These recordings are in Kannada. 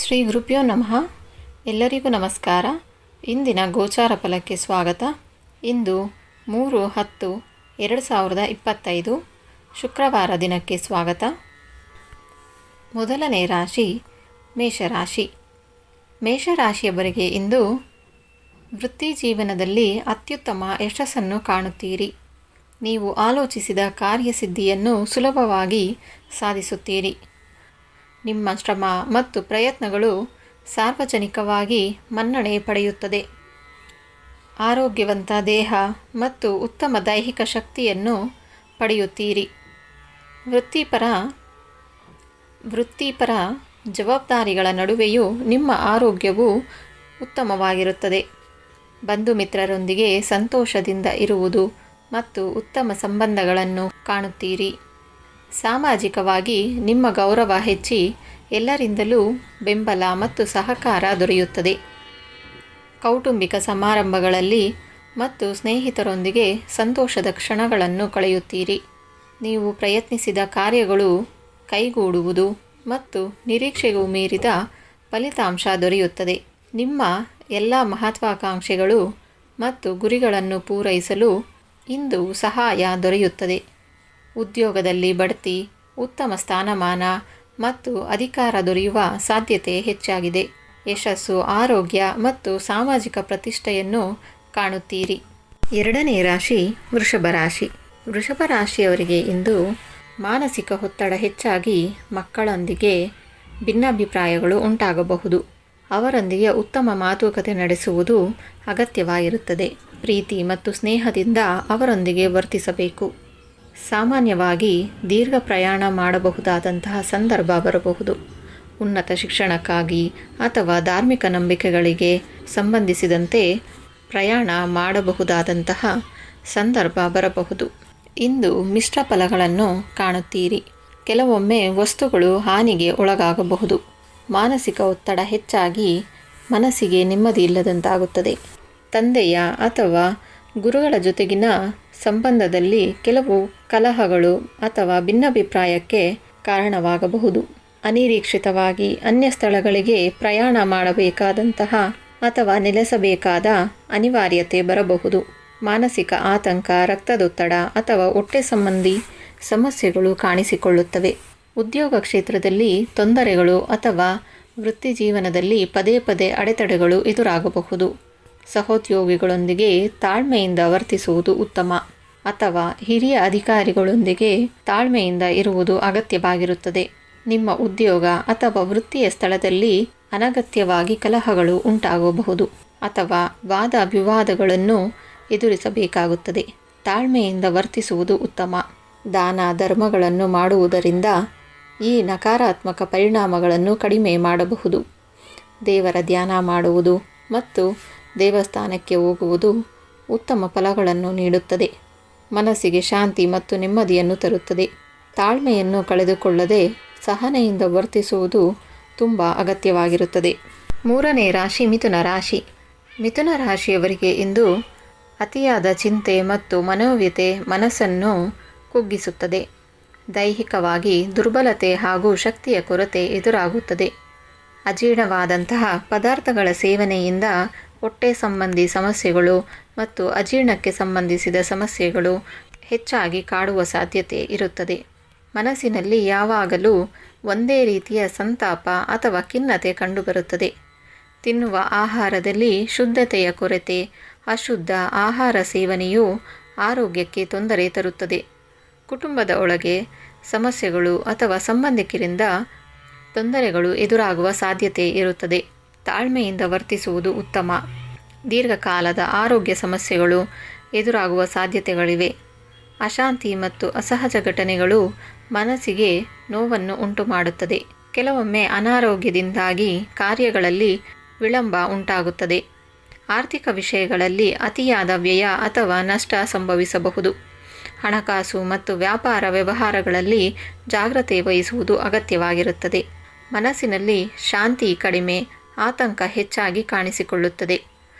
ಶ್ರೀ ಗುರುಭ್ಯೋ ನಮಃ. ಎಲ್ಲರಿಗೂ ನಮಸ್ಕಾರ. ಇಂದಿನ ಗೋಚಾರ ಫಲಕ್ಕೆ ಸ್ವಾಗತ. ಇಂದು 3/10/2025 ಶುಕ್ರವಾರ ದಿನಕ್ಕೆ ಸ್ವಾಗತ. ಮೊದಲನೇ ರಾಶಿ ಮೇಷರಾಶಿ. ಮೇಷರಾಶಿಯವರಿಗೆ ಇಂದು ವೃತ್ತಿ ಜೀವನದಲ್ಲಿ ಅತ್ಯುತ್ತಮ ಯಶಸ್ಸನ್ನು ಕಾಣುತ್ತೀರಿ. ನೀವು ಆಲೋಚಿಸಿದ ಕಾರ್ಯಸಿದ್ಧಿಯನ್ನು ಸುಲಭವಾಗಿ ಸಾಧಿಸುತ್ತೀರಿ. ನಿಮ್ಮ ಶ್ರಮ ಮತ್ತು ಪ್ರಯತ್ನಗಳು ಸಾರ್ವಜನಿಕವಾಗಿ ಮನ್ನಣೆ ಪಡೆಯುತ್ತದೆ. ಆರೋಗ್ಯವಂತ ದೇಹ ಮತ್ತು ಉತ್ತಮ ದೈಹಿಕ ಶಕ್ತಿಯನ್ನು ಪಡೆಯುತ್ತೀರಿ. ವೃತ್ತಿಪರ ಜವಾಬ್ದಾರಿಗಳ ನಡುವೆಯೂ ನಿಮ್ಮ ಆರೋಗ್ಯವು ಉತ್ತಮವಾಗಿರುತ್ತದೆ. ಬಂಧು ಮಿತ್ರರೊಂದಿಗೆ ಸಂತೋಷದಿಂದ ಇರುವುದು ಮತ್ತು ಉತ್ತಮ ಸಂಬಂಧಗಳನ್ನು ಕಾಣುತ್ತೀರಿ. ಸಾಮಾಜಿಕವಾಗಿ ನಿಮ್ಮ ಗೌರವ ಹೆಚ್ಚಿ ಎಲ್ಲರಿಂದಲೂ ಬೆಂಬಲ ಮತ್ತು ಸಹಕಾರ ದೊರೆಯುತ್ತದೆ. ಕೌಟುಂಬಿಕ ಸಮಾರಂಭಗಳಲ್ಲಿ ಮತ್ತು ಸ್ನೇಹಿತರೊಂದಿಗೆ ಸಂತೋಷದ ಕ್ಷಣಗಳನ್ನು ಕಳೆಯುತ್ತೀರಿ. ನೀವು ಪ್ರಯತ್ನಿಸಿದ ಕಾರ್ಯಗಳು ಕೈಗೂಡುವುದು ಮತ್ತು ನಿರೀಕ್ಷೆಗೂ ಮೀರಿದ ಫಲಿತಾಂಶ ದೊರೆಯುತ್ತದೆ. ನಿಮ್ಮ ಎಲ್ಲ ಮಹತ್ವಾಕಾಂಕ್ಷೆಗಳು ಮತ್ತು ಗುರಿಗಳನ್ನು ಪೂರೈಸಲು ಇಂದು ಸಹಾಯ ದೊರೆಯುತ್ತದೆ. ಉದ್ಯೋಗದಲ್ಲಿ ಬಡ್ತಿ, ಉತ್ತಮ ಸ್ಥಾನಮಾನ ಮತ್ತು ಅಧಿಕಾರ ದೊರೆಯುವ ಸಾಧ್ಯತೆ ಹೆಚ್ಚಾಗಿದೆ. ಯಶಸ್ಸು, ಆರೋಗ್ಯ ಮತ್ತು ಸಾಮಾಜಿಕ ಪ್ರತಿಷ್ಠೆಯನ್ನು ಕಾಣುತ್ತೀರಿ. ಎರಡನೇ ರಾಶಿ ವೃಷಭ ರಾಶಿ. ವೃಷಭ ರಾಶಿಯವರಿಗೆ ಇಂದು ಮಾನಸಿಕ ಒತ್ತಡ ಹೆಚ್ಚಾಗಿ ಮಕ್ಕಳೊಂದಿಗೆ ಭಿನ್ನಾಭಿಪ್ರಾಯಗಳು ಉಂಟಾಗಬಹುದು. ಅವರೊಂದಿಗೆ ಉತ್ತಮ ಮಾತುಕತೆ ನಡೆಸುವುದು ಅಗತ್ಯವಾಗಿರುತ್ತದೆ. ಪ್ರೀತಿ ಮತ್ತು ಸ್ನೇಹದಿಂದ ಅವರೊಂದಿಗೆ ವರ್ತಿಸಬೇಕು. ಸಾಮಾನ್ಯವಾಗಿ ದೀರ್ಘ ಪ್ರಯಾಣ ಮಾಡಬಹುದಾದಂತಹ ಸಂದರ್ಭ ಬರಬಹುದು. ಉನ್ನತ ಶಿಕ್ಷಣಕ್ಕಾಗಿ ಅಥವಾ ಧಾರ್ಮಿಕ ನಂಬಿಕೆಗಳಿಗೆ ಸಂಬಂಧಿಸಿದಂತೆ ಪ್ರಯಾಣ ಮಾಡಬಹುದಾದಂತಹ ಸಂದರ್ಭ ಬರಬಹುದು. ಇಂದು ಮಿಶ್ರ ಫಲಗಳನ್ನು ಕಾಣುತ್ತೀರಿ. ಕೆಲವೊಮ್ಮೆ ವಸ್ತುಗಳು ಹಾನಿಗೆ ಒಳಗಾಗಬಹುದು. ಮಾನಸಿಕ ಒತ್ತಡ ಹೆಚ್ಚಾಗಿ ಮನಸ್ಸಿಗೆ ನೆಮ್ಮದಿ ಇಲ್ಲದಂತಾಗುತ್ತದೆ. ತಂದೆಯ ಅಥವಾ ಗುರುಗಳ ಜೊತೆಗಿನ ಸಂಬಂಧದಲ್ಲಿ ಕೆಲವು ಕಲಹಗಳು ಅಥವಾ ಭಿನ್ನಾಭಿಪ್ರಾಯಕ್ಕೆ ಕಾರಣವಾಗಬಹುದು. ಅನಿರೀಕ್ಷಿತವಾಗಿ ಅನ್ಯ ಸ್ಥಳಗಳಿಗೆ ಪ್ರಯಾಣ ಮಾಡಬೇಕಾದಂತಹ ಅಥವಾ ನೆಲೆಸಬೇಕಾದ ಅನಿವಾರ್ಯತೆ ಬರಬಹುದು. ಮಾನಸಿಕ ಆತಂಕ, ರಕ್ತದೊತ್ತಡ ಅಥವಾ ಹೊಟ್ಟೆ ಸಂಬಂಧಿ ಸಮಸ್ಯೆಗಳು ಕಾಣಿಸಿಕೊಳ್ಳುತ್ತವೆ. ಉದ್ಯೋಗ ಕ್ಷೇತ್ರದಲ್ಲಿ ತೊಂದರೆಗಳು ಅಥವಾ ವೃತ್ತಿ ಜೀವನದಲ್ಲಿ ಪದೇ ಪದೇ ಅಡೆತಡೆಗಳು ಎದುರಾಗಬಹುದು. ಸಹೋದ್ಯೋಗಿಗಳೊಂದಿಗೆ ತಾಳ್ಮೆಯಿಂದ ವರ್ತಿಸುವುದು ಉತ್ತಮ ಅಥವಾ ಹಿರಿಯ ಅಧಿಕಾರಿಗಳೊಂದಿಗೆ ತಾಳ್ಮೆಯಿಂದ ಇರುವುದು ಅಗತ್ಯವಾಗಿರುತ್ತದೆ. ನಿಮ್ಮ ಉದ್ಯೋಗ ಅಥವಾ ವೃತ್ತಿಯ ಸ್ಥಳದಲ್ಲಿ ಅನಗತ್ಯವಾಗಿ ಕಲಹಗಳು ಉಂಟಾಗಬಹುದು ಅಥವಾ ವಾದ ವಿವಾದಗಳನ್ನು ಎದುರಿಸಬೇಕಾಗುತ್ತದೆ. ತಾಳ್ಮೆಯಿಂದ ವರ್ತಿಸುವುದು ಉತ್ತಮ. ದಾನ ಧರ್ಮಗಳನ್ನು ಮಾಡುವುದರಿಂದ ಈ ನಕಾರಾತ್ಮಕ ಪರಿಣಾಮಗಳನ್ನು ಕಡಿಮೆ ಮಾಡಬಹುದು. ದೇವರ ಧ್ಯಾನ ಮಾಡುವುದು ಮತ್ತು ದೇವಸ್ಥಾನಕ್ಕೆ ಹೋಗುವುದು ಉತ್ತಮ ಫಲಗಳನ್ನು ನೀಡುತ್ತದೆ. ಮನಸ್ಸಿಗೆ ಶಾಂತಿ ಮತ್ತು ನೆಮ್ಮದಿಯನ್ನು ತರುತ್ತದೆ. ತಾಳ್ಮೆಯನ್ನು ಕಳೆದುಕೊಳ್ಳದೆ ಸಹನೆಯಿಂದ ವರ್ತಿಸುವುದು ತುಂಬ ಅಗತ್ಯವಾಗಿರುತ್ತದೆ. ಮೂರನೇ ರಾಶಿ ಮಿಥುನ ರಾಶಿ. ಮಿಥುನ ರಾಶಿಯವರಿಗೆ ಇಂದು ಅತಿಯಾದ ಚಿಂತೆ ಮತ್ತು ಮನೋವ್ಯತೆ ಮನಸ್ಸನ್ನು ಕುಗ್ಗಿಸುತ್ತದೆ. ದೈಹಿಕವಾಗಿ ದುರ್ಬಲತೆ ಹಾಗೂ ಶಕ್ತಿಯ ಕೊರತೆ ಎದುರಾಗುತ್ತದೆ. ಅಜೀರ್ಣವಾದಂತಹ ಪದಾರ್ಥಗಳ ಸೇವನೆಯಿಂದ ಹೊಟ್ಟೆ ಸಂಬಂಧಿ ಸಮಸ್ಯೆಗಳು ಮತ್ತು ಅಜೀರ್ಣಕ್ಕೆ ಸಂಬಂಧಿಸಿದ ಸಮಸ್ಯೆಗಳು ಹೆಚ್ಚಾಗಿ ಕಾಡುವ ಸಾಧ್ಯತೆ ಇರುತ್ತದೆ. ಮನಸ್ಸಿನಲ್ಲಿ ಯಾವಾಗಲೂ ಒಂದೇ ರೀತಿಯ ಸಂತಾಪ ಅಥವಾ ಖಿನ್ನತೆ ಕಂಡುಬರುತ್ತದೆ. ತಿನ್ನುವ ಆಹಾರದಲ್ಲಿ ಶುದ್ಧತೆಯ ಕೊರತೆ, ಅಶುದ್ಧ ಆಹಾರ ಸೇವನೆಯು ಆರೋಗ್ಯಕ್ಕೆ ತೊಂದರೆ ತರುತ್ತದೆ. ಕುಟುಂಬದ ಒಳಗೆ ಸಮಸ್ಯೆಗಳು ಅಥವಾ ಸಂಬಂಧಿಕರಿಂದ ತೊಂದರೆಗಳು ಎದುರಾಗುವ ಸಾಧ್ಯತೆ ಇರುತ್ತದೆ. ತಾಳ್ಮೆಯಿಂದ ವರ್ತಿಸುವುದು ಉತ್ತಮ. ದೀರ್ಘಕಾಲದ ಆರೋಗ್ಯ ಸಮಸ್ಯೆಗಳು ಎದುರಾಗುವ ಸಾಧ್ಯತೆಗಳಿವೆ. ಅಶಾಂತಿ ಮತ್ತು ಅಸಹಜ ಘಟನೆಗಳು ಮನಸ್ಸಿಗೆ ನೋವನ್ನು ಉಂಟುಮಾಡುತ್ತದೆ. ಕೆಲವೊಮ್ಮೆ ಅನಾರೋಗ್ಯದಿಂದಾಗಿ ಕಾರ್ಯಗಳಲ್ಲಿ ವಿಳಂಬ ಉಂಟಾಗುತ್ತದೆ. ಆರ್ಥಿಕ ವಿಷಯಗಳಲ್ಲಿ ಅತಿಯಾದ ವ್ಯಯ ಅಥವಾ ನಷ್ಟ ಸಂಭವಿಸಬಹುದು. ಹಣಕಾಸು ಮತ್ತು ವ್ಯಾಪಾರ ವ್ಯವಹಾರಗಳಲ್ಲಿ ಜಾಗ್ರತೆ ವಹಿಸುವುದು ಅಗತ್ಯವಾಗಿರುತ್ತದೆ. ಮನಸ್ಸಿನಲ್ಲಿ ಶಾಂತಿ ಕಡಿಮೆ, ಆತಂಕ ಹೆಚ್ಚಾಗಿ ಕಾಣಿಸಿಕೊಳ್ಳುತ್ತದೆ.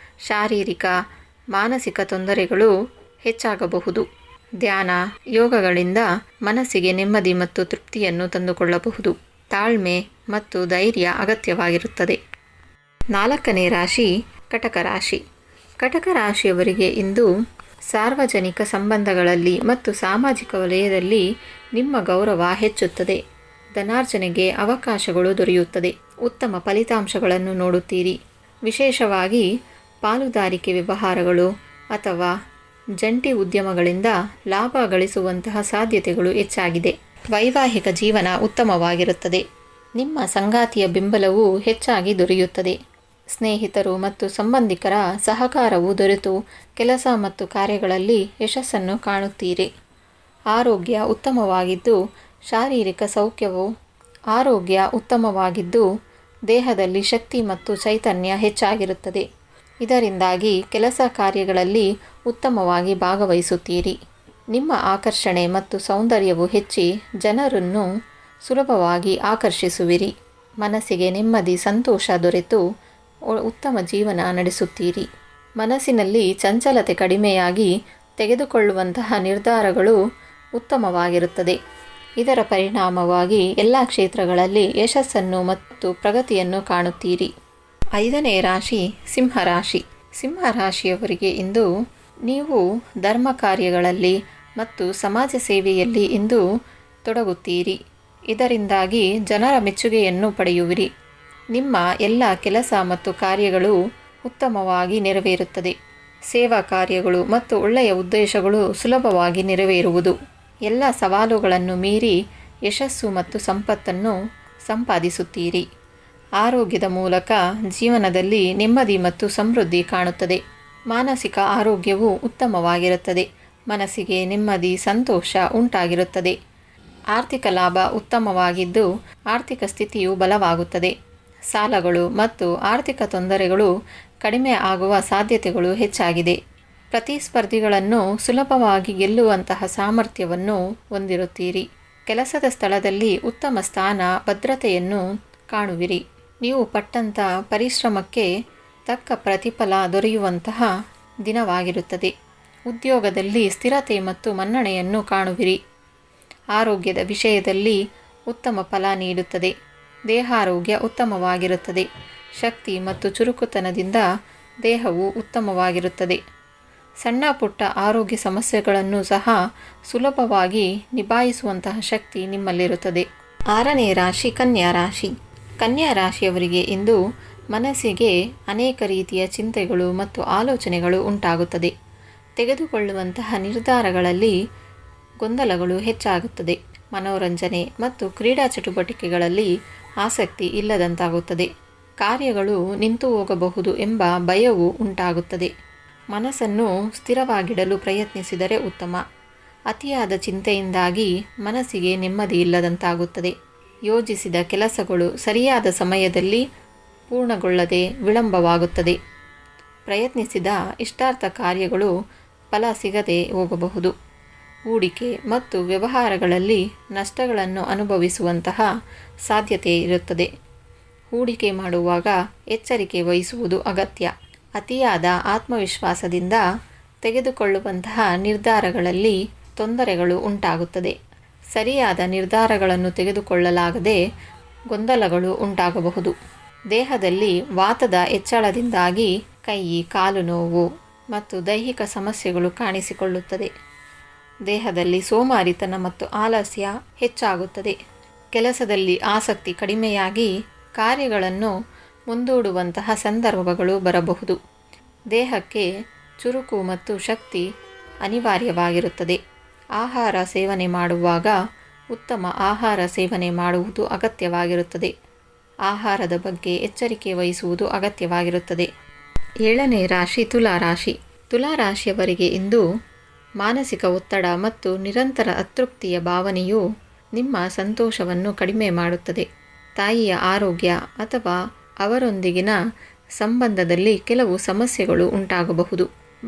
ಶಾರೀರಿಕ ಮಾನಸಿಕ ತೊಂದರೆಗಳು ಹೆಚ್ಚಾಗಬಹುದು. ಧ್ಯಾನ ಯೋಗಗಳಿಂದ ಮನಸ್ಸಿಗೆ ನೆಮ್ಮದಿ ಮತ್ತು ತೃಪ್ತಿಯನ್ನು ತಂದುಕೊಳ್ಳಬಹುದು. ತಾಳ್ಮೆ ಮತ್ತು ಧೈರ್ಯ ಅಗತ್ಯವಾಗಿರುತ್ತದೆ. 4ನೇ ರಾಶಿ ಕಟಕ ರಾಶಿ. ಕಟಕ ರಾಶಿಯವರಿಗೆ ಇಂದು ಸಾರ್ವಜನಿಕ ಸಂಬಂಧಗಳಲ್ಲಿ ಮತ್ತು ಸಾಮಾಜಿಕ ವಲಯದಲ್ಲಿ ನಿಮ್ಮ ಗೌರವ ಹೆಚ್ಚುತ್ತದೆ. ಧನಾರ್ಜನೆಗೆ ಅವಕಾಶಗಳು ದೊರೆಯುತ್ತದೆ. ಉತ್ತಮ ಫಲಿತಾಂಶಗಳನ್ನು ನೋಡುತ್ತೀರಿ. ವಿಶೇಷವಾಗಿ ಪಾಲುದಾರಿಕೆ ವ್ಯವಹಾರಗಳು ಅಥವಾ ಜಂಟಿ ಉದ್ಯಮಗಳಿಂದ ಲಾಭ ಗಳಿಸುವಂತಹ ಸಾಧ್ಯತೆಗಳು ಹೆಚ್ಚಾಗಿದೆ. ವೈವಾಹಿಕ ಜೀವನ ಉತ್ತಮವಾಗಿರುತ್ತದೆ. ನಿಮ್ಮ ಸಂಗಾತಿಯ ಬೆಂಬಲವು ಹೆಚ್ಚಾಗಿ ದೊರೆಯುತ್ತದೆ. ಸ್ನೇಹಿತರು ಮತ್ತು ಸಂಬಂಧಿಕರ ಸಹಕಾರವು ದೊರೆತು ಕೆಲಸ ಮತ್ತು ಕಾರ್ಯಗಳಲ್ಲಿ ಯಶಸ್ಸನ್ನು ಕಾಣುತ್ತೀರಿ. ಆರೋಗ್ಯ ಉತ್ತಮವಾಗಿದ್ದು ದೇಹದಲ್ಲಿ ಶಕ್ತಿ ಮತ್ತು ಚೈತನ್ಯ ಹೆಚ್ಚಾಗಿರುತ್ತದೆ. ಇದರಿಂದಾಗಿ ಕೆಲಸ ಕಾರ್ಯಗಳಲ್ಲಿ ಉತ್ತಮವಾಗಿ ಭಾಗವಹಿಸುತ್ತೀರಿ. ನಿಮ್ಮ ಆಕರ್ಷಣೆ ಮತ್ತು ಸೌಂದರ್ಯವು ಹೆಚ್ಚಿ ಜನರನ್ನು ಸುಲಭವಾಗಿ ಆಕರ್ಷಿಸುವಿರಿ. ಮನಸ್ಸಿಗೆ ನೆಮ್ಮದಿ ಸಂತೋಷ ದೊರೆತು ಉತ್ತಮ ಜೀವನ ನಡೆಸುತ್ತೀರಿ. ಮನಸ್ಸಿನಲ್ಲಿ ಚಂಚಲತೆ ಕಡಿಮೆಯಾಗಿ ತೆಗೆದುಕೊಳ್ಳುವಂತಹ ನಿರ್ಧಾರಗಳು ಉತ್ತಮವಾಗಿರುತ್ತದೆ. ಇದರ ಪರಿಣಾಮವಾಗಿ ಎಲ್ಲ ಕ್ಷೇತ್ರಗಳಲ್ಲಿ ಯಶಸ್ಸನ್ನು ಮತ್ತು ಪ್ರಗತಿಯನ್ನು ಕಾಣುತ್ತೀರಿ. 5ನೇ ರಾಶಿ ಸಿಂಹರಾಶಿ. ಸಿಂಹರಾಶಿಯವರಿಗೆ ಇಂದು ನೀವು ಧರ್ಮ ಕಾರ್ಯಗಳಲ್ಲಿ ಮತ್ತು ಸಮಾಜ ಸೇವೆಯಲ್ಲಿ ಇಂದು ತೊಡಗುತ್ತೀರಿ. ಇದರಿಂದಾಗಿ ಜನರ ಮೆಚ್ಚುಗೆಯನ್ನು ಪಡೆಯುವಿರಿ. ನಿಮ್ಮ ಎಲ್ಲ ಕೆಲಸ ಮತ್ತು ಕಾರ್ಯಗಳು ಉತ್ತಮವಾಗಿ ನೆರವೇರುತ್ತದೆ. ಸೇವಾ ಕಾರ್ಯಗಳು ಮತ್ತು ಒಳ್ಳೆಯ ಉದ್ದೇಶಗಳು ಸುಲಭವಾಗಿ ನೆರವೇರುವುದು. ಎಲ್ಲ ಸವಾಲುಗಳನ್ನು ಮೀರಿ ಯಶಸ್ಸು ಮತ್ತು ಸಂಪತ್ತನ್ನು ಸಂಪಾದಿಸುತ್ತೀರಿ. ಆರೋಗ್ಯದ ಮೂಲಕ ಜೀವನದಲ್ಲಿ ನೆಮ್ಮದಿ ಮತ್ತು ಸಮೃದ್ಧಿ ಕಾಣುತ್ತದೆ. ಮಾನಸಿಕ ಆರೋಗ್ಯವು ಉತ್ತಮವಾಗಿರುತ್ತದೆ. ಮನಸ್ಸಿಗೆ ನೆಮ್ಮದಿ ಸಂತೋಷ ಉಂಟಾಗಿರುತ್ತದೆ. ಆರ್ಥಿಕ ಲಾಭ ಉತ್ತಮವಾಗಿದ್ದು ಆರ್ಥಿಕ ಸ್ಥಿತಿಯು ಬಲವಾಗುತ್ತದೆ. ಸಾಲಗಳು ಮತ್ತು ಆರ್ಥಿಕ ತೊಂದರೆಗಳು ಕಡಿಮೆ ಆಗುವ ಸಾಧ್ಯತೆಗಳು ಹೆಚ್ಚಾಗಿದೆ. ಪ್ರತಿಸ್ಪರ್ಧಿಗಳನ್ನು ಸುಲಭವಾಗಿ ಗೆಲ್ಲುವಂತಹ ಸಾಮರ್ಥ್ಯವನ್ನು ಹೊಂದಿರುತ್ತೀರಿ. ಕೆಲಸದ ಸ್ಥಳದಲ್ಲಿ ಉತ್ತಮ ಸ್ಥಾನ ಭದ್ರತೆಯನ್ನು ಕಾಣುವಿರಿ. ನೀವು ಪಟ್ಟಂಥ ಪರಿಶ್ರಮಕ್ಕೆ ತಕ್ಕ ಪ್ರತಿಫಲ ದೊರೆಯುವಂತಹ ದಿನವಾಗಿರುತ್ತದೆ. ಉದ್ಯೋಗದಲ್ಲಿ ಸ್ಥಿರತೆ ಮತ್ತು ಮನ್ನಣೆಯನ್ನು ಕಾಣುವಿರಿ. ಆರೋಗ್ಯದ ವಿಷಯದಲ್ಲಿ ಉತ್ತಮ ಫಲ ನೀಡುತ್ತದೆ. ದೇಹಾರೋಗ್ಯ ಉತ್ತಮವಾಗಿರುತ್ತದೆ. ಶಕ್ತಿ ಮತ್ತು ಚುರುಕುತನದಿಂದ ದೇಹವು ಉತ್ತಮವಾಗಿರುತ್ತದೆ. ಸಣ್ಣ ಪುಟ್ಟ ಆರೋಗ್ಯ ಸಮಸ್ಯೆಗಳನ್ನು ಸಹ ಸುಲಭವಾಗಿ ನಿಭಾಯಿಸುವಂತಹ ಶಕ್ತಿ ನಿಮ್ಮಲ್ಲಿರುತ್ತದೆ. 6ನೇ ರಾಶಿ ಕನ್ಯಾ ರಾಶಿ. ಕನ್ಯಾ ರಾಶಿಯವರಿಗೆ ಇಂದು ಮನಸ್ಸಿಗೆ ಅನೇಕ ರೀತಿಯ ಚಿಂತೆಗಳು ಮತ್ತು ಆಲೋಚನೆಗಳು ಉಂಟಾಗುತ್ತದೆ. ತೆಗೆದುಕೊಳ್ಳುವಂತಹ ನಿರ್ಧಾರಗಳಲ್ಲಿ ಗೊಂದಲಗಳು ಹೆಚ್ಚಾಗುತ್ತದೆ. ಮನೋರಂಜನೆ ಮತ್ತು ಕ್ರೀಡಾ ಚಟುವಟಿಕೆಗಳಲ್ಲಿ ಆಸಕ್ತಿ ಇಲ್ಲದಂತಾಗುತ್ತದೆ. ಕಾರ್ಯಗಳು ನಿಂತು ಹೋಗಬಹುದು ಎಂಬ ಭಯವು ಉಂಟಾಗುತ್ತದೆ. ಮನಸ್ಸನ್ನು ಸ್ಥಿರವಾಗಿಡಲು ಪ್ರಯತ್ನಿಸಿದರೆ ಉತ್ತಮ. ಅತಿಯಾದ ಚಿಂತೆಯಿಂದಾಗಿ ಮನಸ್ಸಿಗೆ ನೆಮ್ಮದಿ ಇಲ್ಲದಂತಾಗುತ್ತದೆ. ಯೋಜಿಸಿದ ಕೆಲಸಗಳು ಸರಿಯಾದ ಸಮಯದಲ್ಲಿ ಪೂರ್ಣಗೊಳ್ಳದೆ ವಿಳಂಬವಾಗುತ್ತದೆ. ಪ್ರಯತ್ನಿಸಿದ ಇಷ್ಟಾರ್ಥ ಕಾರ್ಯಗಳು ಫಲ ಸಿಗದೆ ಹೋಗಬಹುದು. ಹೂಡಿಕೆ ಮತ್ತು ವ್ಯವಹಾರಗಳಲ್ಲಿ ನಷ್ಟಗಳನ್ನು ಅನುಭವಿಸುವಂತಹ ಸಾಧ್ಯತೆ ಇರುತ್ತದೆ. ಹೂಡಿಕೆ ಮಾಡುವಾಗ ಎಚ್ಚರಿಕೆ ವಹಿಸುವುದು ಅಗತ್ಯ. ಅತಿಯಾದ ಆತ್ಮವಿಶ್ವಾಸದಿಂದ ತೆಗೆದುಕೊಳ್ಳುವಂತಹ ನಿರ್ಧಾರಗಳಲ್ಲಿ ತೊಂದರೆಗಳು ಉಂಟಾಗುತ್ತದೆ. ಸರಿಯಾದ ನಿರ್ಧಾರಗಳನ್ನು ತೆಗೆದುಕೊಳ್ಳಲಾಗದೆ ಗೊಂದಲಗಳು ಉಂಟಾಗಬಹುದು. ದೇಹದಲ್ಲಿ ವಾತದ ಹೆಚ್ಚಳದಿಂದಾಗಿ ಕೈ ಕಾಲು ನೋವು ಮತ್ತು ದೈಹಿಕ ಸಮಸ್ಯೆಗಳು ಕಾಣಿಸಿಕೊಳ್ಳುತ್ತದೆ. ದೇಹದಲ್ಲಿ ಸೋಮಾರಿತನ ಮತ್ತು ಆಲಸ್ಯ ಹೆಚ್ಚಾಗುತ್ತದೆ. ಕೆಲಸದಲ್ಲಿ ಆಸಕ್ತಿ ಕಡಿಮೆಯಾಗಿ ಕಾರ್ಯಗಳನ್ನು ಮುಂದೂಡುವಂತಹ ಸಂದರ್ಭಗಳು ಬರಬಹುದು. ದೇಹಕ್ಕೆ ಚುರುಕು ಮತ್ತು ಶಕ್ತಿ ಅನಿವಾರ್ಯವಾಗಿರುತ್ತದೆ. ಆಹಾರ ಸೇವನೆ ಮಾಡುವಾಗ ಉತ್ತಮ ಆಹಾರ ಸೇವನೆ ಮಾಡುವುದು ಅಗತ್ಯವಾಗಿರುತ್ತದೆ. ಆಹಾರದ ಬಗ್ಗೆ ಎಚ್ಚರಿಕೆ ವಹಿಸುವುದು ಅಗತ್ಯವಾಗಿರುತ್ತದೆ. 7ನೇ ರಾಶಿ ತುಲಾರಾಶಿ. ತುಲಾರಾಶಿಯವರಿಗೆ ಇಂದು ಮಾನಸಿಕ ಒತ್ತಡ ಮತ್ತು ನಿರಂತರ ಅತೃಪ್ತಿಯ ಭಾವನೆಯು ನಿಮ್ಮ ಸಂತೋಷವನ್ನು ಕಡಿಮೆ ಮಾಡುತ್ತದೆ. ತಾಯಿಯ ಆರೋಗ್ಯ ಅಥವಾ ಅವರೊಂದಿಗಿನ ಸಂಬಂಧದಲ್ಲಿ ಕೆಲವು ಸಮಸ್ಯೆಗಳು ಉಂಟಾಗಬಹುದು.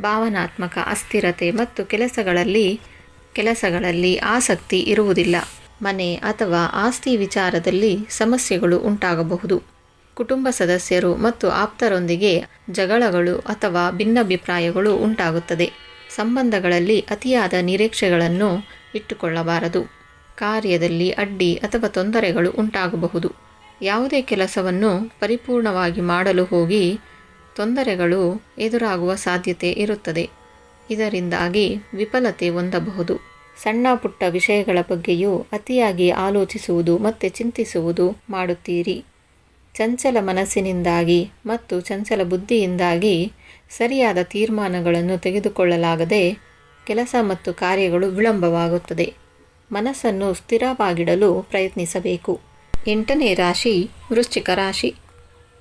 ಭಾವನಾತ್ಮಕ ಅಸ್ಥಿರತೆ ಮತ್ತು ಕೆಲಸಗಳಲ್ಲಿ ಆಸಕ್ತಿ ಇರುವುದಿಲ್ಲ. ಮನೆ ಅಥವಾ ಆಸ್ತಿ ವಿಚಾರದಲ್ಲಿ ಸಮಸ್ಯೆಗಳು ಉಂಟಾಗಬಹುದು. ಕುಟುಂಬ ಸದಸ್ಯರು ಮತ್ತು ಆಪ್ತರೊಂದಿಗೆ ಜಗಳಗಳು ಅಥವಾ ಭಿನ್ನಾಭಿಪ್ರಾಯಗಳು ಉಂಟಾಗುತ್ತದೆ. ಸಂಬಂಧಗಳಲ್ಲಿ ಅತಿಯಾದ ನಿರೀಕ್ಷೆಗಳನ್ನು ಇಟ್ಟುಕೊಳ್ಳಬಾರದು. ಕಾರ್ಯದಲ್ಲಿ ಅಡ್ಡಿ ಅಥವಾ ತೊಂದರೆಗಳು ಉಂಟಾಗಬಹುದು. ಯಾವುದೇ ಕೆಲಸವನ್ನು ಪರಿಪೂರ್ಣವಾಗಿ ಮಾಡಲು ಹೋಗಿ ತೊಂದರೆಗಳು ಎದುರಾಗುವ ಸಾಧ್ಯತೆ ಇರುತ್ತದೆ. ಇದರಿಂದಾಗಿ ವಿಫಲತೆ ಹೊಂದಬಹುದು. ಸಣ್ಣ ಪುಟ್ಟ ವಿಷಯಗಳ ಬಗ್ಗೆಯೂ ಅತಿಯಾಗಿ ಆಲೋಚಿಸುವುದು ಮತ್ತು ಚಿಂತಿಸುವುದು ಮಾಡುತ್ತೀರಿ. ಚಂಚಲ ಮನಸ್ಸಿನಿಂದಾಗಿ ಮತ್ತು ಚಂಚಲ ಬುದ್ಧಿಯಿಂದಾಗಿ ಸರಿಯಾದ ತೀರ್ಮಾನಗಳನ್ನು ತೆಗೆದುಕೊಳ್ಳಲಾಗದೆ ಕೆಲಸ ಮತ್ತು ಕಾರ್ಯಗಳು ವಿಳಂಬವಾಗುತ್ತದೆ. ಮನಸ್ಸನ್ನು ಸ್ಥಿರವಾಗಿಡಲು ಪ್ರಯತ್ನಿಸಬೇಕು. 8ನೇ ರಾಶಿ ವೃಶ್ಚಿಕ ರಾಶಿ.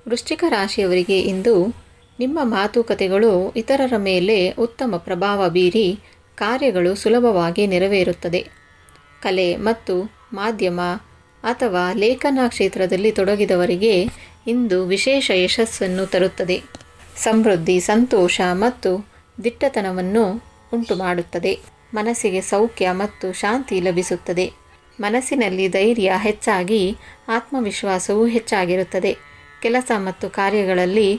ವೃಶ್ಚಿಕ ರಾಶಿಯವರಿಗೆ ಇಂದು ನಿಮ್ಮ ಮಾತುಕತೆಗಳು ಇತರರ ಮೇಲೆ ಉತ್ತಮ ಪ್ರಭಾವ ಬೀರಿ ಕಾರ್ಯಗಳು ಸುಲಭವಾಗಿ ನೆರವೇರುತ್ತದೆ. ಕಲೆ ಮತ್ತು ಮಾಧ್ಯಮ ಅಥವಾ ಲೇಖನ ಕ್ಷೇತ್ರದಲ್ಲಿ ತೊಡಗಿದವರಿಗೆ ಇಂದು ವಿಶೇಷ ಯಶಸ್ಸನ್ನು ತರುತ್ತದೆ. ಸಮೃದ್ಧಿ, ಸಂತೋಷ ಮತ್ತು ದಿಟ್ಟತನವನ್ನು ಉಂಟುಮಾಡುತ್ತದೆ. ಮನಸ್ಸಿಗೆ ಸೌಖ್ಯ ಮತ್ತು ಶಾಂತಿ ಲಭಿಸುತ್ತದೆ. ಮನಸ್ಸಿನಲ್ಲಿ ಧೈರ್ಯ ಹೆಚ್ಚಾಗಿ ಆತ್ಮವಿಶ್ವಾಸವೂ ಹೆಚ್ಚಾಗಿರುತ್ತದೆ. ಕೆಲಸ ಮತ್ತು ಕಾರ್ಯಗಳಲ್ಲಿ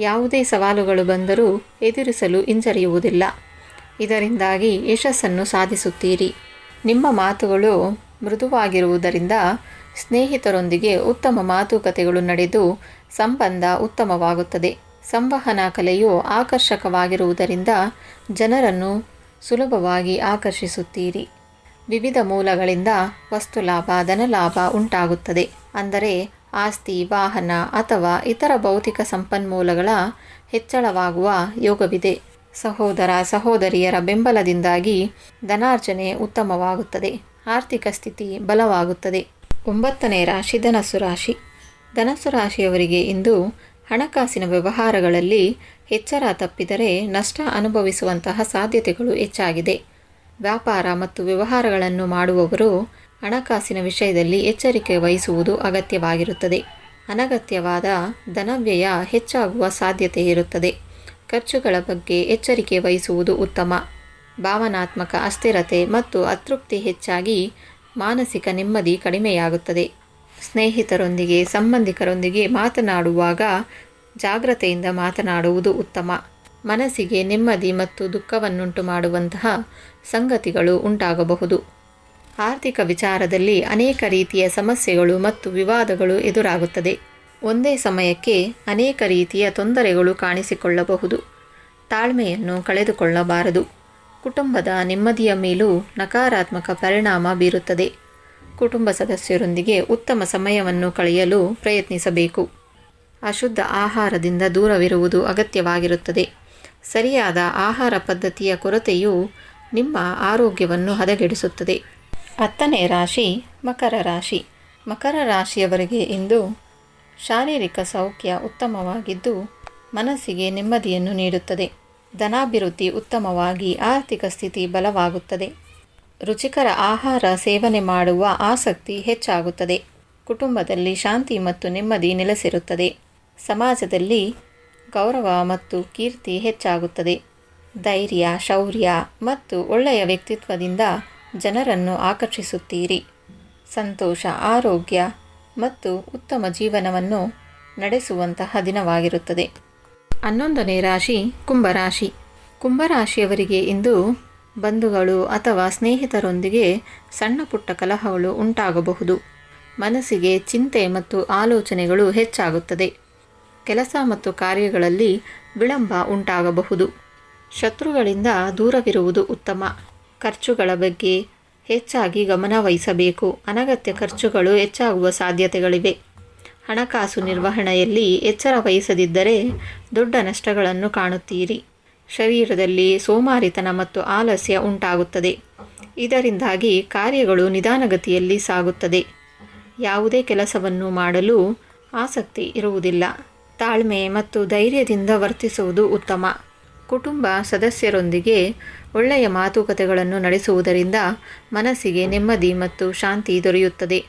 ಯಾವುದೇ ಸವಾಲುಗಳು ಬಂದರೂ ಎದುರಿಸಲು ಹಿಂಜರಿಯುವುದಿಲ್ಲ. ಇದರಿಂದಾಗಿ ಯಶಸ್ಸನ್ನು ಸಾಧಿಸುತ್ತೀರಿ. ನಿಮ್ಮ ಮಾತುಗಳು ಮೃದುವಾಗಿರುವುದರಿಂದ ಸ್ನೇಹಿತರೊಂದಿಗೆ ಉತ್ತಮ ಮಾತುಕತೆಗಳು ನಡೆದು ಸಂಬಂಧ ಉತ್ತಮವಾಗುತ್ತದೆ. ಸಂವಹನ ಕಲೆಯು ಆಕರ್ಷಕವಾಗಿರುವುದರಿಂದ ಜನರನ್ನು ಸುಲಭವಾಗಿ ಆಕರ್ಷಿಸುತ್ತೀರಿ. ವಿವಿಧ ಮೂಲಗಳಿಂದ ವಸ್ತುಲಾಭ, ಧನಲಾಭ ಉಂಟಾಗುತ್ತದೆ. ಅಂದರೆ ಆಸ್ತಿ, ವಾಹನ ಅಥವಾ ಇತರ ಭೌತಿಕ ಸಂಪನ್ಮೂಲಗಳ ಹೆಚ್ಚಳವಾಗುವ ಯೋಗವಿದೆ. ಸಹೋದರ ಸಹೋದರಿಯರ ಬೆಂಬಲದಿಂದಾಗಿ ಧನಾರ್ಜನೆ ಉತ್ತಮವಾಗುತ್ತದೆ. ಆರ್ಥಿಕ ಸ್ಥಿತಿ ಬಲವಾಗುತ್ತದೆ. 9ನೇ ರಾಶಿ ಧನಸ್ಸು ರಾಶಿ. ಧನಸ್ಸು ರಾಶಿಯವರಿಗೆ ಇಂದು ಹಣಕಾಸಿನ ವ್ಯವಹಾರಗಳಲ್ಲಿ ಎಚ್ಚರ ತಪ್ಪಿದರೆ ನಷ್ಟ ಅನುಭವಿಸುವಂತಹ ಸಾಧ್ಯತೆಗಳು ಹೆಚ್ಚಾಗಿದೆ. ವ್ಯಾಪಾರ ಮತ್ತು ವ್ಯವಹಾರಗಳನ್ನು ಮಾಡುವವರು ಹಣಕಾಸಿನ ವಿಷಯದಲ್ಲಿ ಎಚ್ಚರಿಕೆ ವಹಿಸುವುದು ಅಗತ್ಯವಾಗಿರುತ್ತದೆ. ಅನಗತ್ಯವಾದ ಧನವ್ಯಯ ಹೆಚ್ಚಾಗುವ ಸಾಧ್ಯತೆ ಇರುತ್ತದೆ. ಖರ್ಚುಗಳ ಬಗ್ಗೆ ಎಚ್ಚರಿಕೆ ವಹಿಸುವುದು ಉತ್ತಮ. ಭಾವನಾತ್ಮಕ ಅಸ್ಥಿರತೆ ಮತ್ತು ಅತೃಪ್ತಿ ಹೆಚ್ಚಾಗಿ ಮಾನಸಿಕ ನೆಮ್ಮದಿ ಕಡಿಮೆಯಾಗುತ್ತದೆ. ಸ್ನೇಹಿತರೊಂದಿಗೆ, ಸಂಬಂಧಿಕರೊಂದಿಗೆ ಮಾತನಾಡುವಾಗ ಜಾಗ್ರತೆಯಿಂದ ಮಾತನಾಡುವುದು ಉತ್ತಮ. ಮನಸ್ಸಿಗೆ ನೆಮ್ಮದಿ ಮತ್ತು ದುಃಖವನ್ನುಂಟು ಮಾಡುವಂತಹ ಸಂಗತಿಗಳು ಉಂಟಾಗಬಹುದು. ಆರ್ಥಿಕ ವಿಚಾರದಲ್ಲಿ ಅನೇಕ ರೀತಿಯ ಸಮಸ್ಯೆಗಳು ಮತ್ತು ವಿವಾದಗಳು ಎದುರಾಗುತ್ತದೆ. ಒಂದೇ ಸಮಯಕ್ಕೆ ಅನೇಕ ರೀತಿಯ ತೊಂದರೆಗಳು ಕಾಣಿಸಿಕೊಳ್ಳಬಹುದು. ತಾಳ್ಮೆಯನ್ನು ಕಳೆದುಕೊಳ್ಳಬಾರದು. ಕುಟುಂಬದ ನೆಮ್ಮದಿಯ ಮೇಲೂ ನಕಾರಾತ್ಮಕ ಪರಿಣಾಮ ಬೀರುತ್ತದೆ. ಕುಟುಂಬ ಸದಸ್ಯರೊಂದಿಗೆ ಉತ್ತಮ ಸಮಯವನ್ನು ಕಳೆಯಲು ಪ್ರಯತ್ನಿಸಬೇಕು. ಅಶುದ್ಧ ಆಹಾರದಿಂದ ದೂರವಿರುವುದು ಅಗತ್ಯವಾಗಿರುತ್ತದೆ. ಸರಿಯಾದ ಆಹಾರ ಪದ್ಧತಿಯ ಕೊರತೆಯು ನಿಮ್ಮ ಆರೋಗ್ಯವನ್ನು ಹದಗೆಡಿಸುತ್ತದೆ. 10ನೇ ರಾಶಿ ಮಕರ ರಾಶಿ. ಮಕರ ರಾಶಿಯವರಿಗೆ ಇಂದು ಶಾರೀರಿಕ ಸೌಖ್ಯ ಉತ್ತಮವಾಗಿದ್ದು ಮನಸ್ಸಿಗೆ ನೆಮ್ಮದಿಯನ್ನು ನೀಡುತ್ತದೆ. ಧನಾಭಿವೃದ್ಧಿ ಉತ್ತಮವಾಗಿ ಆರ್ಥಿಕ ಸ್ಥಿತಿ ಬಲವಾಗುತ್ತದೆ. ರುಚಿಕರ ಆಹಾರ ಸೇವನೆ ಮಾಡುವ ಆಸಕ್ತಿ ಹೆಚ್ಚಾಗುತ್ತದೆ. ಕುಟುಂಬದಲ್ಲಿ ಶಾಂತಿ ಮತ್ತು ನೆಮ್ಮದಿ ನೆಲೆಸಿರುತ್ತದೆ. ಸಮಾಜದಲ್ಲಿ ಗೌರವ ಮತ್ತು ಕೀರ್ತಿ ಹೆಚ್ಚಾಗುತ್ತದೆ. ಧೈರ್ಯ, ಶೌರ್ಯ ಮತ್ತು ಒಳ್ಳೆಯ ವ್ಯಕ್ತಿತ್ವದಿಂದ ಜನರನ್ನು ಆಕರ್ಷಿಸುತ್ತೀರಿ. ಸಂತೋಷ, ಆರೋಗ್ಯ ಮತ್ತು ಉತ್ತಮ ಜೀವನವನ್ನು ನಡೆಸುವಂತಹ ದಿನವಾಗಿರುತ್ತದೆ. 11ನೇ ರಾಶಿ ಕುಂಭರಾಶಿ. ಕುಂಭರಾಶಿಯವರಿಗೆ ಇಂದು ಬಂಧುಗಳು ಅಥವಾ ಸ್ನೇಹಿತರೊಂದಿಗೆ ಸಣ್ಣ ಪುಟ್ಟ ಕಲಹಗಳು ಉಂಟಾಗಬಹುದು. ಮನಸ್ಸಿಗೆ ಚಿಂತೆ ಮತ್ತು ಆಲೋಚನೆಗಳು ಹೆಚ್ಚಾಗುತ್ತದೆ. ಕೆಲಸ ಮತ್ತು ಕಾರ್ಯಗಳಲ್ಲಿ ವಿಳಂಬ ಉಂಟಾಗಬಹುದು. ಶತ್ರುಗಳಿಂದ ದೂರವಿರುವುದು ಉತ್ತಮ. ಖರ್ಚುಗಳ ಬಗ್ಗೆ ಹೆಚ್ಚಾಗಿ ಗಮನ ವಹಿಸಬೇಕು. ಅನಗತ್ಯ ಖರ್ಚುಗಳು ಹೆಚ್ಚಾಗುವ ಸಾಧ್ಯತೆಗಳಿವೆ. ಹಣಕಾಸು ನಿರ್ವಹಣೆಯಲ್ಲಿ ಎಚ್ಚರ ವಹಿಸದಿದ್ದರೆ ದೊಡ್ಡ ನಷ್ಟಗಳನ್ನು ಕಾಣುತ್ತೀರಿ. ಶರೀರದಲ್ಲಿ ಸೋಮಾರಿತನ ಮತ್ತು ಆಲಸ್ಯ ಉಂಟಾಗುತ್ತದೆ. ಇದರಿಂದಾಗಿ ಕಾರ್ಯಗಳು ನಿಧಾನಗತಿಯಲ್ಲಿ ಸಾಗುತ್ತದೆ. ಯಾವುದೇ ಕೆಲಸವನ್ನು ಮಾಡಲು ಆಸಕ್ತಿ ಇರುವುದಿಲ್ಲ. ತಾಳ್ಮೆ ಮತ್ತು ಧೈರ್ಯದಿಂದ ವರ್ತಿಸುವುದು ಉತ್ತಮ. ಕುಟುಂಬ ಸದಸ್ಯರೊಂದಿಗೆ ಒಳ್ಳೆಯ ಮಾತುಕತೆಗಳನ್ನು ನಡೆಸುವುದರಿಂದ ಮನಸ್ಸಿಗೆ ನೆಮ್ಮದಿ ಮತ್ತು ಶಾಂತಿ ದೊರೆಯುತ್ತದೆ.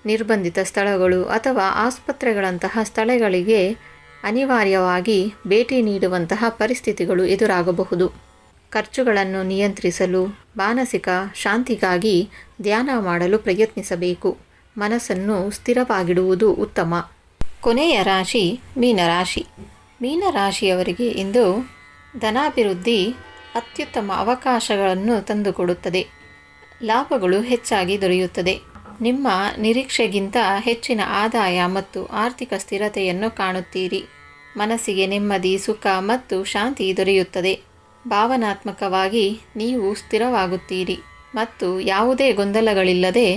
ನಿರ್ಬಂಧಿತ ಸ್ಥಳಗಳು ಅಥವಾ ಆಸ್ಪತ್ರೆಗಳಂತಹ ಸ್ಥಳಗಳಿಗೆ ಅನಿವಾರ್ಯವಾಗಿ ಭೇಟಿ ನೀಡುವಂತಹ ಪರಿಸ್ಥಿತಿಗಳು ಎದುರಾಗಬಹುದು. ಖರ್ಚುಗಳನ್ನು ನಿಯಂತ್ರಿಸಲು ಮಾನಸಿಕ ಶಾಂತಿಗಾಗಿ ಧ್ಯಾನ ಮಾಡಲು ಪ್ರಯತ್ನಿಸಬೇಕು. ಮನಸ್ಸನ್ನು ಸ್ಥಿರವಾಗಿಡುವುದು ಉತ್ತಮ. ಕೊನೆಯ ರಾಶಿ ಮೀನರಾಶಿ. ಮೀನರಾಶಿಯವರಿಗೆ ಇಂದು ಧನಾಭಿವೃದ್ಧಿ ಅತ್ಯುತ್ತಮ ಅವಕಾಶಗಳನ್ನು ತಂದುಕೊಡುತ್ತದೆ. ಲಾಭಗಳು ಹೆಚ್ಚಾಗಿ ದೊರೆಯುತ್ತದೆ. ನಿಮ್ಮ ನಿರೀಕ್ಷೆಗಿಂತ ಹೆಚ್ಚಿನ ಆದಾಯ ಮತ್ತು ಆರ್ಥಿಕ ಸ್ಥಿರತೆಯನ್ನು ಕಾಣುತ್ತೀರಿ. ಮನಸ್ಸಿಗೆ ನೆಮ್ಮದಿ, ಸುಖ ಮತ್ತು ಶಾಂತಿ ದೊರೆಯುತ್ತದೆ. ಭಾವನಾತ್ಮಕವಾಗಿ ನೀವು ಸ್ಥಿರವಾಗುತ್ತೀರಿ ಮತ್ತು ಯಾವುದೇ ಗೊಂದಲಗಳಿಲ್ಲದೆ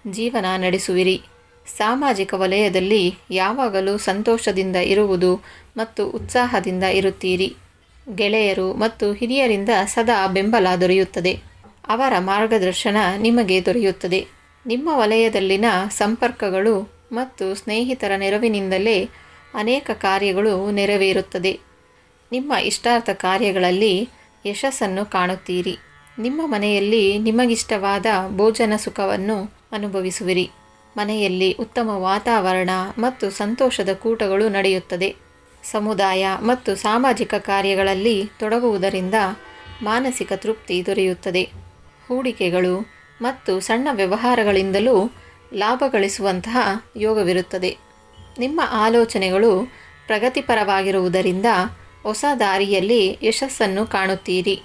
ಜೀವನ ನಡೆಸುವಿರಿ. ಸಾಮಾಜಿಕ ವಲಯದಲ್ಲಿ ಯಾವಾಗಲೂ ಸಂತೋಷದಿಂದ ಇರುವುದು ಮತ್ತು ಉತ್ಸಾಹದಿಂದ ಇರುತ್ತೀರಿ. ಗೆಳೆಯರು ಮತ್ತು ಹಿರಿಯರಿಂದ ಸದಾ ಬೆಂಬಲ ದೊರೆಯುತ್ತದೆ. ಅವರ ಮಾರ್ಗದರ್ಶನ ನಿಮಗೆ ದೊರೆಯುತ್ತದೆ. ನಿಮ್ಮ ವಲಯದಲ್ಲಿನ ಸಂಪರ್ಕಗಳು ಮತ್ತು ಸ್ನೇಹಿತರ ನೆರವಿನಿಂದಲೇ ಅನೇಕ ಕಾರ್ಯಗಳು ನೆರವೇರುತ್ತದೆ. ನಿಮ್ಮ ಇಷ್ಟಾರ್ಥ ಕಾರ್ಯಗಳಲ್ಲಿ ಯಶಸ್ಸನ್ನು ಕಾಣುತ್ತೀರಿ. ನಿಮ್ಮ ಮನೆಯಲ್ಲಿ ನಿಮಗಿಷ್ಟವಾದ ಭೋಜನ ಸುಖವನ್ನು ಅನುಭವಿಸುವಿರಿ. ಮನೆಯಲ್ಲಿ ಉತ್ತಮ ವಾತಾವರಣ ಮತ್ತು ಸಂತೋಷದ ಕೂಟಗಳು ನಡೆಯುತ್ತದೆ. ಸಮುದಾಯ ಮತ್ತು ಸಾಮಾಜಿಕ ಕಾರ್ಯಗಳಲ್ಲಿ ತೊಡಗುವುದರಿಂದ ಮಾನಸಿಕ ತೃಪ್ತಿ ದೊರೆಯುತ್ತದೆ. ಹೂಡಿಕೆಗಳು ಮತ್ತು ಸಣ್ಣ ವ್ಯವಹಾರಗಳಿಂದಲೂ ಲಾಭ ಗಳಿಸುವಂತಹ ಯೋಗವಿರುತ್ತದೆ. ನಿಮ್ಮ ಆಲೋಚನೆಗಳು ಪ್ರಗತಿಪರವಾಗಿರುವುದರಿಂದ ಹೊಸ ದಾರಿಯಲ್ಲಿ ಯಶಸ್ಸನ್ನು ಕಾಣುತ್ತೀರಿ.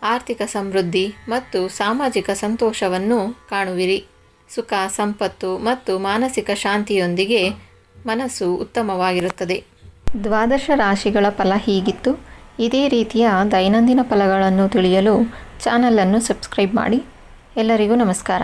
ಆರ್ಥಿಕ ಸಮೃದ್ಧಿ ಮತ್ತು ಸಾಮಾಜಿಕ ಸಂತೋಷವನ್ನು ಕಾಣುವಿರಿ. ಸುಖ, ಸಂಪತ್ತು ಮತ್ತು ಮಾನಸಿಕ ಶಾಂತಿಯೊಂದಿಗೆ ಮನಸ್ಸು ಉತ್ತಮವಾಗಿರುತ್ತದೆ. 12 ರಾಶಿಗಳ ಫಲ ಹೀಗಿತ್ತು. ಇದೇ ರೀತಿಯ ದೈನಂದಿನ ಫಲಗಳನ್ನು ತಿಳಿಯಲು ಚಾನಲನ್ನು ಸಬ್ಸ್ಕ್ರೈಬ್ ಮಾಡಿ. ಎಲ್ಲರಿಗೂ ನಮಸ್ಕಾರ.